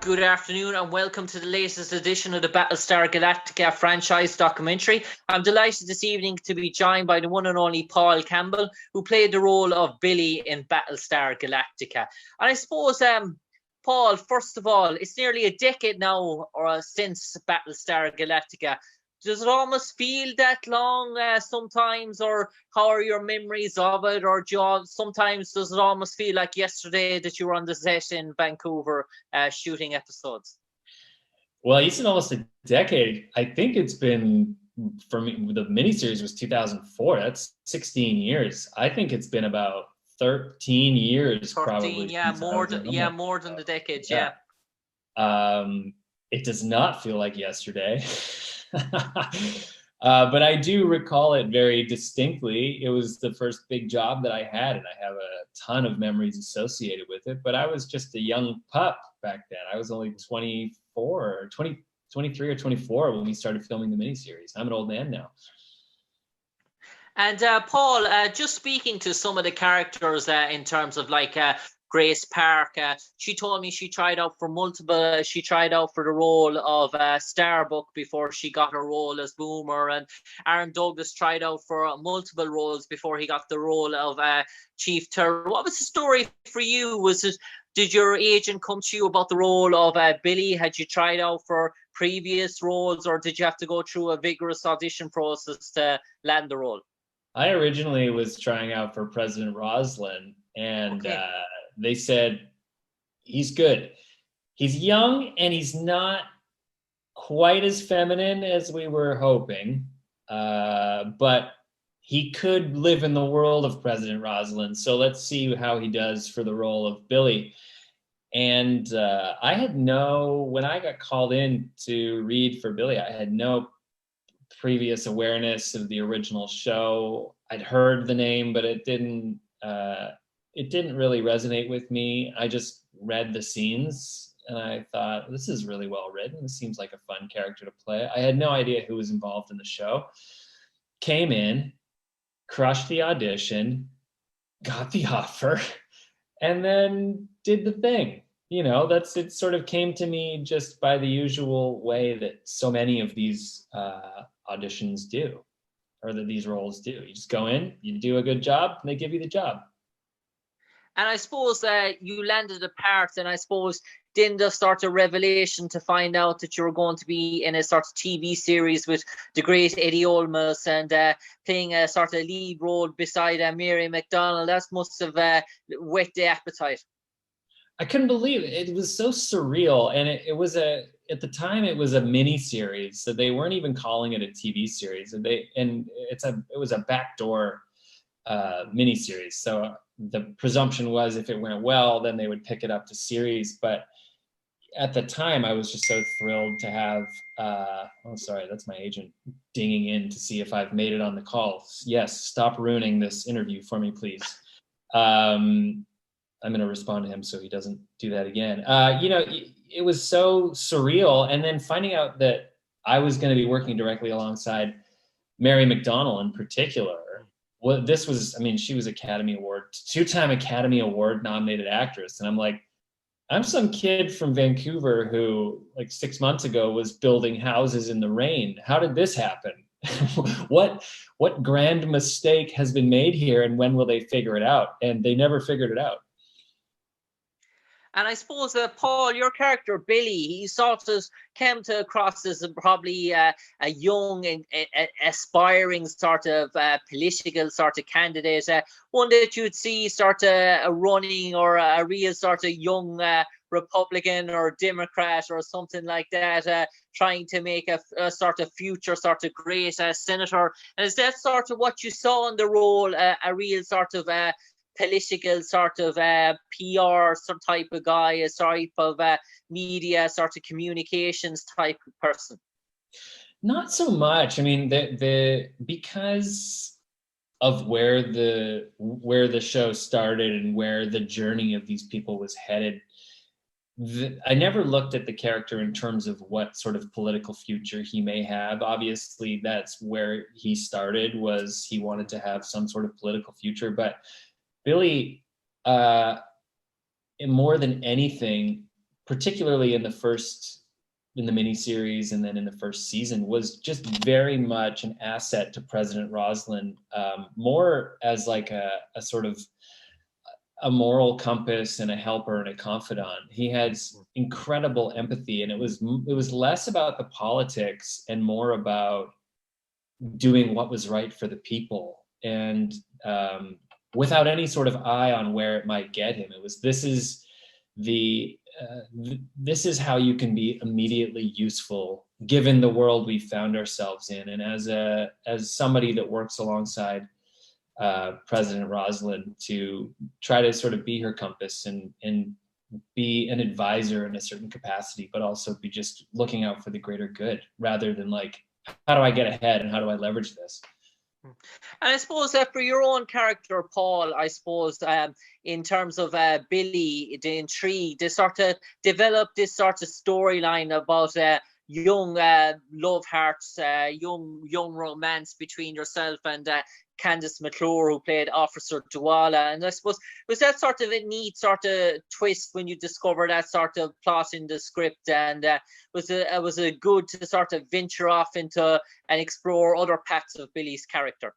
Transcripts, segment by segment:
Good afternoon and welcome to the latest edition of the Battlestar Galactica franchise documentary. I'm delighted this evening to be joined by the one and only Paul Campbell, who played the role of Billy in Battlestar Galactica. And I suppose, Paul, first of all, it's nearly a decade now since Battlestar Galactica. Does it almost feel that long sometimes, or how are your memories of it? Or sometimes does it almost feel like yesterday that you were on the set in Vancouver shooting episodes? Well, you said almost a decade. I think it's been, for me, the miniseries was 2004. That's 16 years. I think it's been about 13 years 13, probably. yeah, more than the decades, yeah. It does not feel like yesterday. But I do recall it very distinctly. It was the first big job that I had, and I have a ton of memories associated with it. But I was just a young pup back then. I was only 23 or 24 when we started filming the miniseries. I'm an old man now. And Paul, just speaking to some of the characters in terms of like Grace Park, she told me she tried out for the role of Starbuck before she got her role as Boomer, and Aaron Douglas tried out for multiple roles before he got the role of Chief Terror. What was the story for you? Did your agent come to you about the role of Billy? Had you tried out for previous roles, or did you have to go through a vigorous audition process to land the role? I originally was trying out for President Roslin, and they said, he's good. He's young and he's not quite as feminine as we were hoping, but he could live in the world of President Roslin. So let's see how he does for the role of Billy. And when I got called in to read for Billy, I had no previous awareness of the original show. I'd heard the name, but it didn't really resonate with me. I just read the scenes and I thought, this is really well written. This seems like a fun character to play. I had no idea who was involved in the show. Came in, crushed the audition, got the offer, and then did the thing. You know, it sort of came to me just by the usual way that so many of these auditions do, or that these roles do. You just go in, you do a good job, and they give you the job. And I suppose you landed the part, and I suppose then the sort of revelation to find out that you were going to be in a sort of TV series with the great Eddie Olmos and playing a sort of lead role beside Mary McDonnell. That must have whet the appetite. I couldn't believe it. It was so surreal, and it was at the time it was a mini series, so they weren't even calling it a TV series. It was a backdoor mini series. So the presumption was if it went well, then they would pick it up to series. But at the time, I was just so thrilled to have. Oh, sorry, that's my agent dinging in to see if I've made it on the call. Yes, stop ruining this interview for me, please. I'm going to respond to him so he doesn't do that again. It was so surreal. And then finding out that I was going to be working directly alongside Mary McDonnell in particular. Well, she was two-time Academy Award nominated actress. And I'm like, I'm some kid from Vancouver who like 6 months ago was building houses in the rain. How did this happen? What grand mistake has been made here, and when will they figure it out? And they never figured it out. And I suppose, Paul, your character, Billy, he sort of came across as probably a young and aspiring sort of political sort of candidate, one that you'd see sort of running, or a real sort of young Republican or Democrat or something like that, trying to make a sort of future sort of great senator. And is that sort of what you saw in the role, a real sort of political sort of PR sort of type of guy, a type of media sort of communications type of person? Not so much. I mean, because of where the show started and where the journey of these people was headed, I never looked at the character in terms of what sort of political future he may have. Obviously, that's where he started, was he wanted to have some sort of political future. But Billy, more than anything, particularly in the miniseries and then in the first season, was just very much an asset to President Roslin, more as like a sort of a moral compass and a helper and a confidant. He had incredible empathy, and it was less about the politics and more about doing what was right for the people, and without any sort of eye on where it might get him. It was, this is how you can be immediately useful given the world we found ourselves in. And as somebody that works alongside President Roslin, to try to sort of be her compass and be an advisor in a certain capacity, but also be just looking out for the greater good rather than like, how do I get ahead and how do I leverage this? And I suppose for your own character, Paul, I suppose in terms of Billy, the intrigue, they sort of develop this sort of storyline about young love hearts, young romance between yourself and Candice McClure, who played Officer Douala. And I suppose, was that sort of a neat sort of twist when you discover that sort of plot in the script? And was it good to sort of venture off into and explore other parts of Billy's character?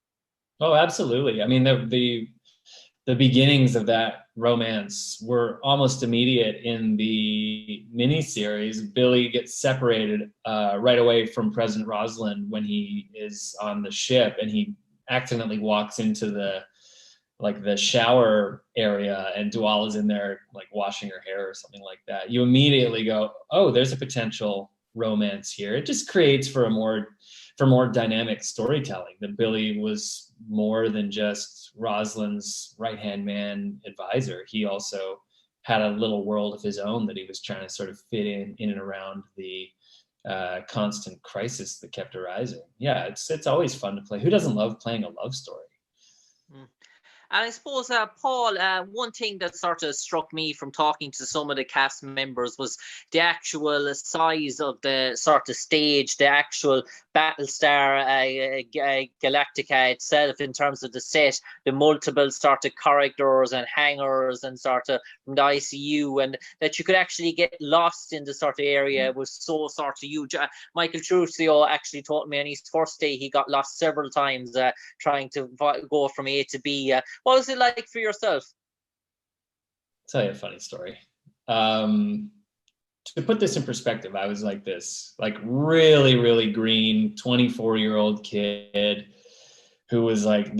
Oh, absolutely. I mean, the beginnings of that romance were almost immediate in the miniseries. Billy gets separated right away from President Roslin when he is on the ship, and he accidentally walks into the shower area, and Douala's in there like washing her hair or something like that. You immediately go, oh, there's a potential romance here. It just creates for more dynamic storytelling, that Billy was more than just Roslin's right-hand man advisor. He also had a little world of his own that he was trying to sort of fit in and around the constant crisis that kept arising. Yeah, it's always fun to play. Who doesn't love playing a love story? And I suppose, Paul, one thing that sort of struck me from talking to some of the cast members was the actual size of the sort of stage, the actual Battlestar Galactica itself, in terms of the set, the multiple sort of corridors and hangars and sort of from the ICU, and that you could actually get lost in the sort of area was so sort of huge. Michael Trujillo actually told me on his first day he got lost several times trying to go from A to B. What was it like for yourself? I'll tell you a funny story. To put this in perspective, I was like this, like really, really green 24-year-old kid who was like,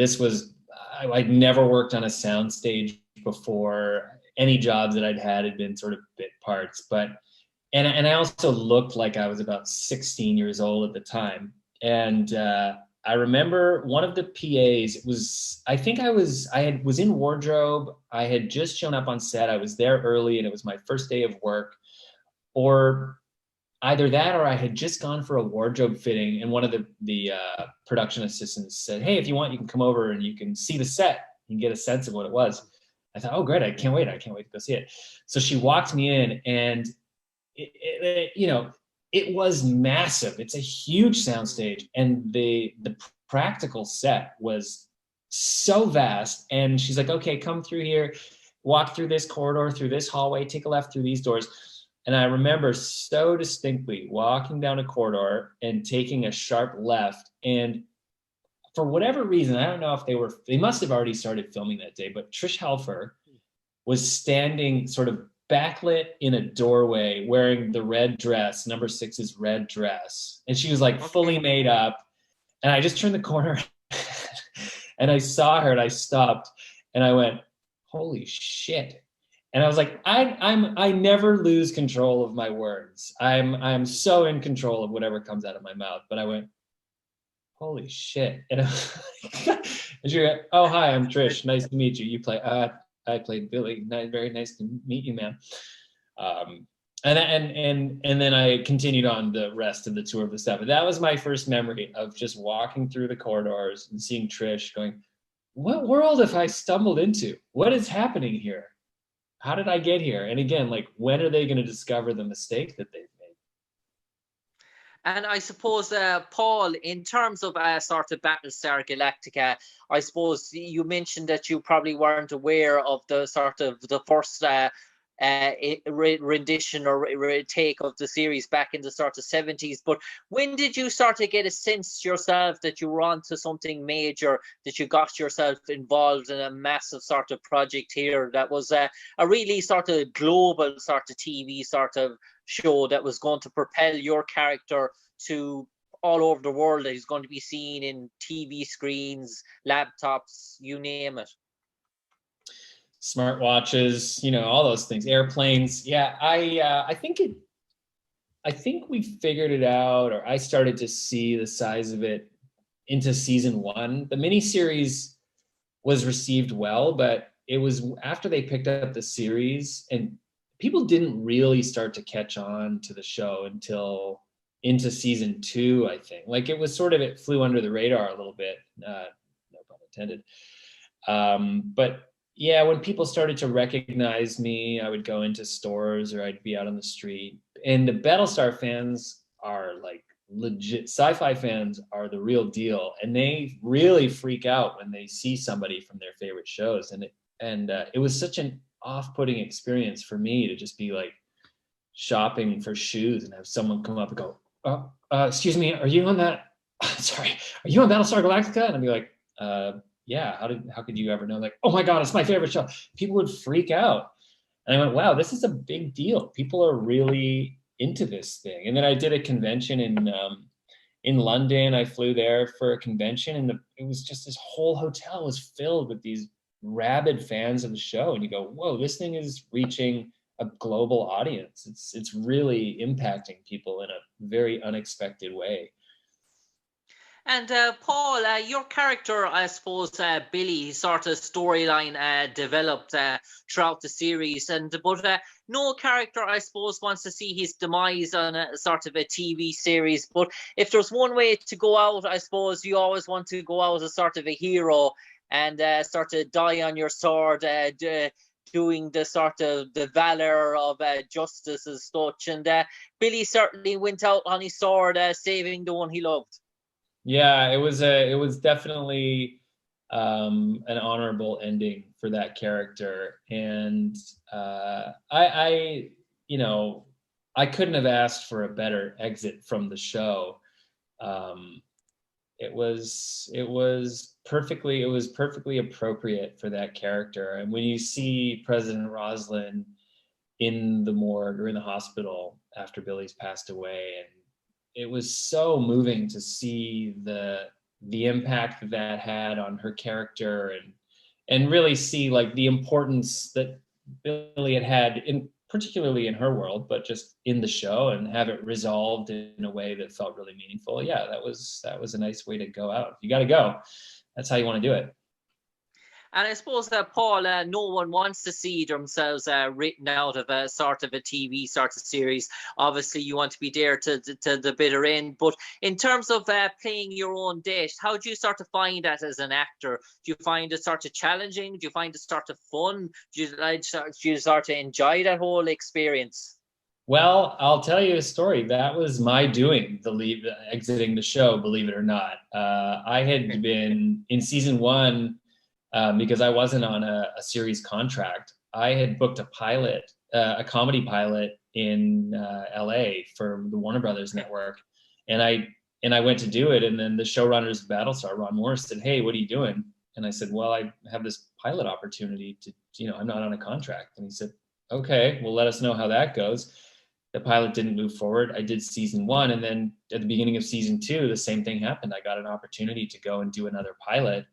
I'd never worked on a sound stage before. Any jobs that I'd had been sort of bit parts, and I also looked like I was about 16 years old at the time. And I remember one of the PAs, I was in wardrobe. I had just shown up on set. I was there early and it was my first day of work, or either that or I had just gone for a wardrobe fitting, and one of the production assistants said, hey, if you want, you can come over and you can see the set. You can get a sense of what it was. I thought, oh, great. I can't wait to go see it. So she walked me in, and it was massive. It's a huge soundstage, and the practical set was so vast. And she's like, okay, come through here, walk through this corridor, through this hallway, take a left through these doors. And I remember so distinctly walking down a corridor and taking a sharp left. And for whatever reason, I don't know if they must have already started filming that day, but Trish Helfer was standing sort of backlit in a doorway wearing the red dress, number 6's red dress. And she was like fully made up. And I just turned the corner and I saw her and I stopped and I went, holy shit. And I was like, I never lose control of my words. I'm so in control of whatever comes out of my mouth. But I went, holy shit. And she went, oh, hi, I'm Trish. Nice to meet you. You play, I played Billy. Very nice to meet you, man. And then I continued on the rest of the tour of the stuff. But that was my first memory of just walking through the corridors and seeing Trish going, what world have I stumbled into? What is happening here? How did I get here? And again, like, when are they going to discover the mistake that they've made? And I suppose, Paul, in terms of sort of Battlestar Galactica, I suppose you mentioned that you probably weren't aware of the sort of the first rendition or take of the series back in the sort of 70s. But when did you start to get a sense yourself that you were onto something major, that you got yourself involved in a massive sort of project here that was a really sort of global sort of TV sort of show that was going to propel your character to all over the world, that he's going to be seen in TV screens, laptops, you name it? Smartwatches, all those things, airplanes. Yeah, I think we figured it out, or I started to see the size of it into season 1. The miniseries was received well, but it was after they picked up the series, and people didn't really start to catch on to the show until into season 2, I think. Like, it flew under the radar a little bit, no pun intended. But yeah, when people started to recognize me, I would go into stores or I'd be out on the street. And the Battlestar fans are like legit. Sci-fi fans are the real deal, and they really freak out when they see somebody from their favorite shows. And it was such an off-putting experience for me to just be like shopping for shoes and have someone come up and go, excuse me, are you on that? Sorry, are you on Battlestar Galactica? And I'd be like, yeah, how could you ever know? Like, oh my God, it's my favorite show. People would freak out. And I went, wow, this is a big deal. People are really into this thing. And then I did a convention in London. I flew there for a convention, and it was just, this whole hotel was filled with these rabid fans of the show. And you go, whoa, this thing is reaching a global audience. It's really impacting people in a very unexpected way. And Paul, your character, I suppose, Billy, sort of storyline developed throughout the series, but no character, I suppose, wants to see his demise on a sort of a TV series. But if there's one way to go out, I suppose you always want to go out as sort of a hero and sort of die on your sword, doing the sort of the valor of justice as such. And Billy certainly went out on his sword, saving the one he loved. Yeah, it was definitely an honorable ending for that character, and I couldn't have asked for a better exit from the show. It was perfectly appropriate for that character. And when you see President Roslin in the morgue or in the hospital after Billy's passed away, and it was so moving to see the impact that had on her character, and really see like the importance that Billy had particularly in her world, but just in the show, and have it resolved in a way that felt really meaningful. Yeah, that was a nice way to go out. You got to go. That's how you want to do it. And I suppose that, Paul, no one wants to see themselves written out of a sort of a TV sort of series. Obviously, you want to be there to the bitter end. But in terms of playing your own death, how do you sort of find that as an actor? Do you find it sort of challenging? Do you find it sort of fun? Do you sort of enjoy that whole experience? Well, I'll tell you a story. That was my doing, exiting the show, believe it or not. I had been in season 1, because I wasn't on a series contract. I had booked a comedy pilot in LA for the Warner Brothers network. And I went to do it. And then the showrunners of Battlestar, Ron Morris, said, "Hey, what are you doing?" And I said, "Well, I have this pilot opportunity I'm not on a contract." And he said, "Okay, well, let us know how that goes." The pilot didn't move forward. I did season 1. And then at the beginning of season 2, the same thing happened. I got an opportunity to go and do another pilot.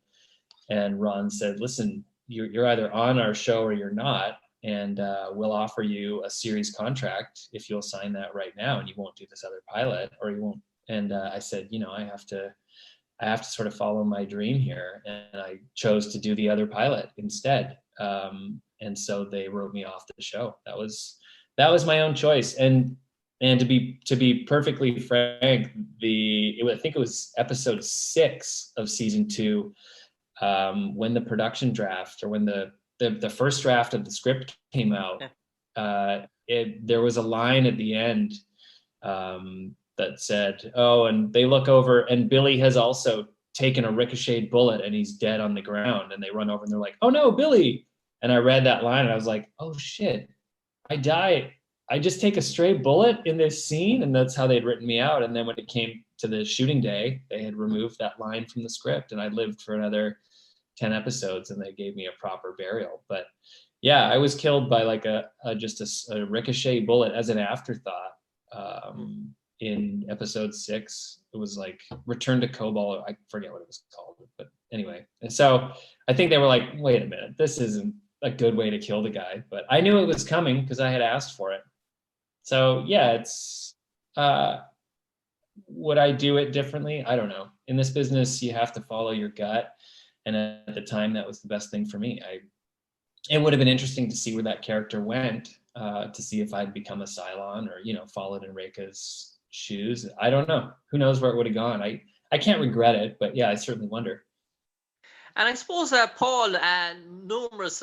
And Ron said, "Listen, you're either on our show or you're not, and we'll offer you a series contract if you'll sign that right now, and you won't do this other pilot, or you won't." And I said, I have to sort of follow my dream here, and I chose to do the other pilot instead. And so they wrote me off the show. That was my own choice. And to be perfectly frank, I think it was episode 6 of season 2. When the production draft, or when the first draft of the script came out, there was a line at the end that said, "Oh, and they look over, and Billy has also taken a ricocheted bullet, and he's dead on the ground." And they run over, and they're like, "Oh no, Billy!" And I read that line, and I was like, "Oh shit, I die. I just take a stray bullet in this scene, and that's how they'd written me out. And then when it came to the shooting day, they had removed that line from the script, and I lived for another 10 episodes, and they gave me a proper burial. But yeah, I was killed by like a ricochet bullet as an afterthought. In episode 6, it was like Return to Cobalt. I forget what it was called, but anyway. And so I think they were like, wait a minute, this isn't a good way to kill the guy. But I knew it was coming because I had asked for it. So yeah, it's would I do it differently? I don't know. In this business, you have to follow your gut. And at the time, that was the best thing for me. It would have been interesting to see where that character went, to see if I'd become a Cylon or, followed in Reika's shoes. I don't know. Who knows where it would have gone? I can't regret it, but yeah, I certainly wonder. And I suppose, Paul, numerous,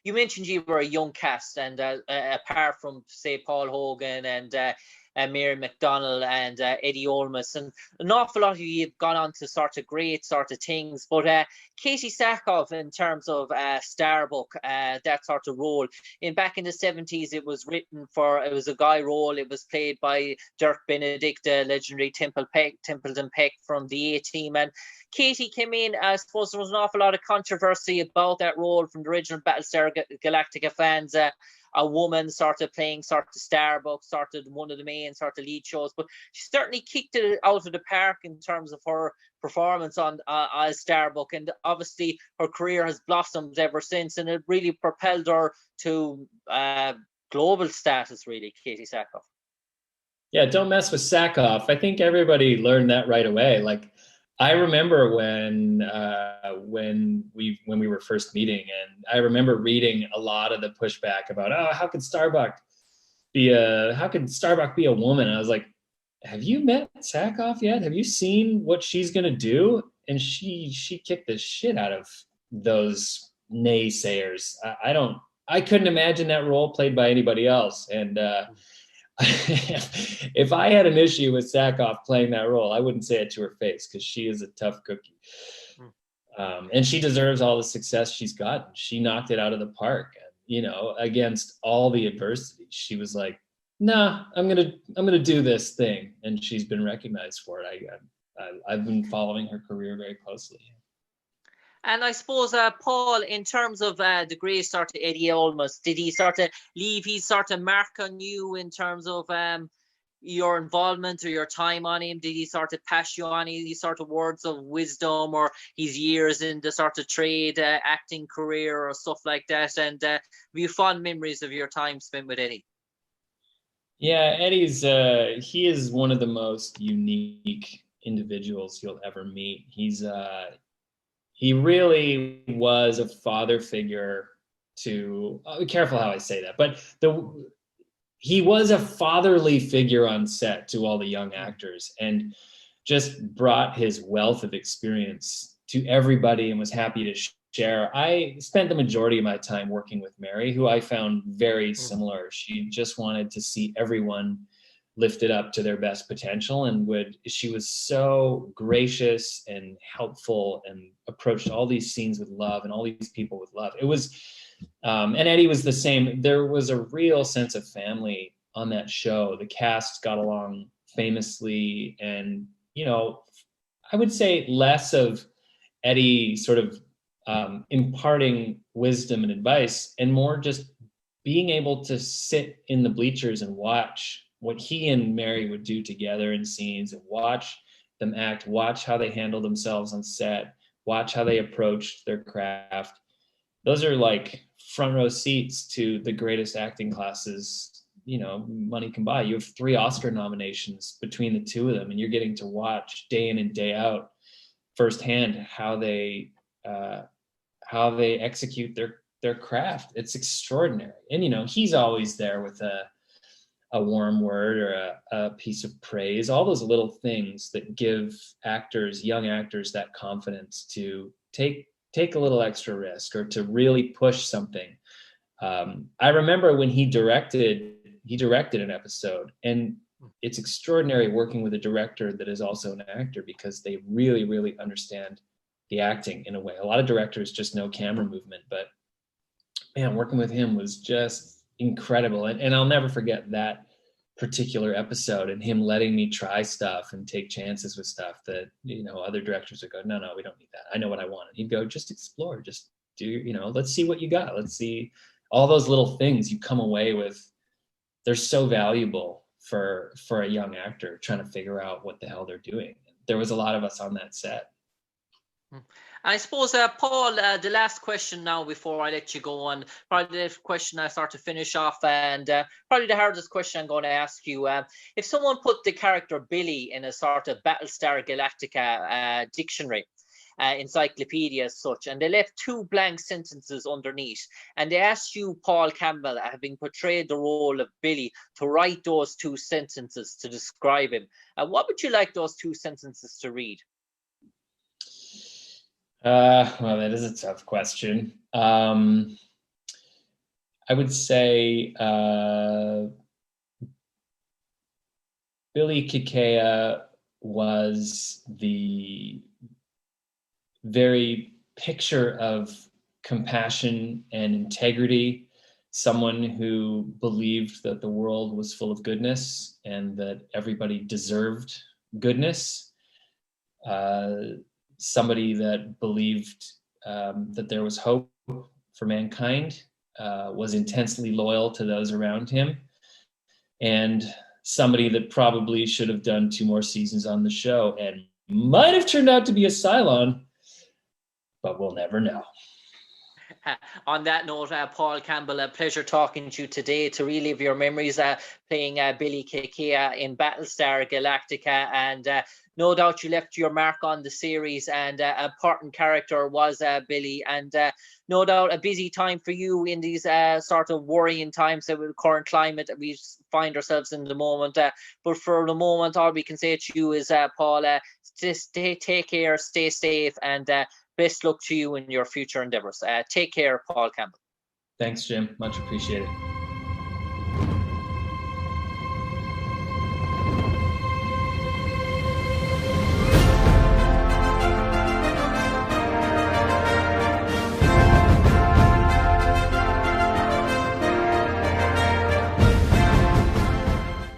you mentioned you were a young cast, and apart from, say, Paul Hogan and Mary McDonnell and Eddie Olmos, and an awful lot of you have gone on to sort of great sort of things. But Katie Sackhoff, in terms of Starbuck, that sort of role, back in the 70s, it was a guy role. It was played by Dirk Benedict, the legendary Templeton Peck from the A-Team, and Katie came in. I suppose there was an awful lot of controversy about that role from the original Battlestar Galactica fans. A woman sort of playing sort of Starbuck, sort of one of the main sort of lead shows, but she certainly kicked it out of the park in terms of her performance on as Starbuck, and obviously her career has blossomed ever since, and it really propelled her to global status, really, Katie Sackhoff. Yeah, don't mess with Sackhoff. I think everybody learned that right away. Like, I remember when we were first meeting, and I remember reading a lot of the pushback about, how could Starbuck be a woman? And I was like, have you met Sackhoff yet? Have you seen what she's gonna do? And she kicked the shit out of those naysayers. I couldn't imagine that role played by anybody else. And if I had an issue with Sackhoff playing that role, I wouldn't say it to her face, because she is a tough cookie. And she deserves all the success she's gotten. She knocked it out of the park, against all the adversity. She was like, nah, I'm gonna do this thing, and she's been recognized for it. I've been following her career very closely. And I suppose, Paul, in terms of the great sort of Eddie Olmos, did he sort of leave his sort of mark on you in terms of your involvement or your time on him? Did he sort of pass you on any sort of words of wisdom, or his years in the sort of trade acting career or stuff like that? And have you fond memories of your time spent with Eddie? Yeah, Eddie's he is one of the most unique individuals you'll ever meet. He really was a father figure to, be careful how I say that, but he was a fatherly figure on set to all the young actors, and just brought his wealth of experience to everybody and was happy to share. I spent the majority of my time working with Mary, who I found very similar. She just wanted to see everyone lifted up to their best potential, and she was so gracious and helpful, and approached all these scenes with love and all these people with love. It was, and Eddie was the same. There was a real sense of family on that show. The cast got along famously, and I would say less of Eddie sort of imparting wisdom and advice, and more just being able to sit in the bleachers and watch what he and Mary would do together in scenes, and watch them act, watch how they handle themselves on set, watch how they approached their craft. Those are like front row seats to the greatest acting classes, money can buy. You have 3 Oscar nominations between the two of them, and you're getting to watch day in and day out firsthand how they execute their craft. It's extraordinary. And he's always there with a warm word or a piece of praise, all those little things that give young actors, that confidence to take a little extra risk, or to really push something. I remember when he directed an episode, and it's extraordinary working with a director that is also an actor, because they really, really understand the acting in a way. A lot of directors just know camera movement, but man, working with him was just incredible. And I'll never forget that particular episode and him letting me try stuff and take chances with stuff that, you know, other directors would go, no, we don't need that. I know what I want. And he'd go, just explore, just do, you know, let's see what you got. Let's see all those little things you come away with. They're so valuable for a young actor trying to figure out what the hell they're doing. There was a lot of us on that set. I suppose, Paul, the last question now before I let you go on, probably the question I start to finish off, and probably the hardest question I'm going to ask you. If someone put the character Billy in a sort of Battlestar Galactica dictionary, encyclopedia as such, and they left 2 blank sentences underneath, and they asked you, Paul Campbell, having portrayed the role of Billy, to write those 2 sentences to describe him, what would you like those 2 sentences to read? Well, that is a tough question. I would say Billy Kikea was the very picture of compassion and integrity, someone who believed that the world was full of goodness and that everybody deserved goodness. Somebody that believed that there was hope for mankind, was intensely loyal to those around him, and somebody that probably should have done 2 more seasons on the show and might have turned out to be a Cylon, but we'll never know. On that note, Paul Campbell, a pleasure talking to you today to relive your memories playing Billy Kikea in Battlestar Galactica, and no doubt you left your mark on the series, and an important character was Billy, and no doubt a busy time for you in these sort of worrying times with the current climate that we find ourselves in the moment. But for the moment, all we can say to you is, Paul, take care, stay safe, and best luck to you in your future endeavors. Take care, Paul Campbell. Thanks, Jim. Much appreciated.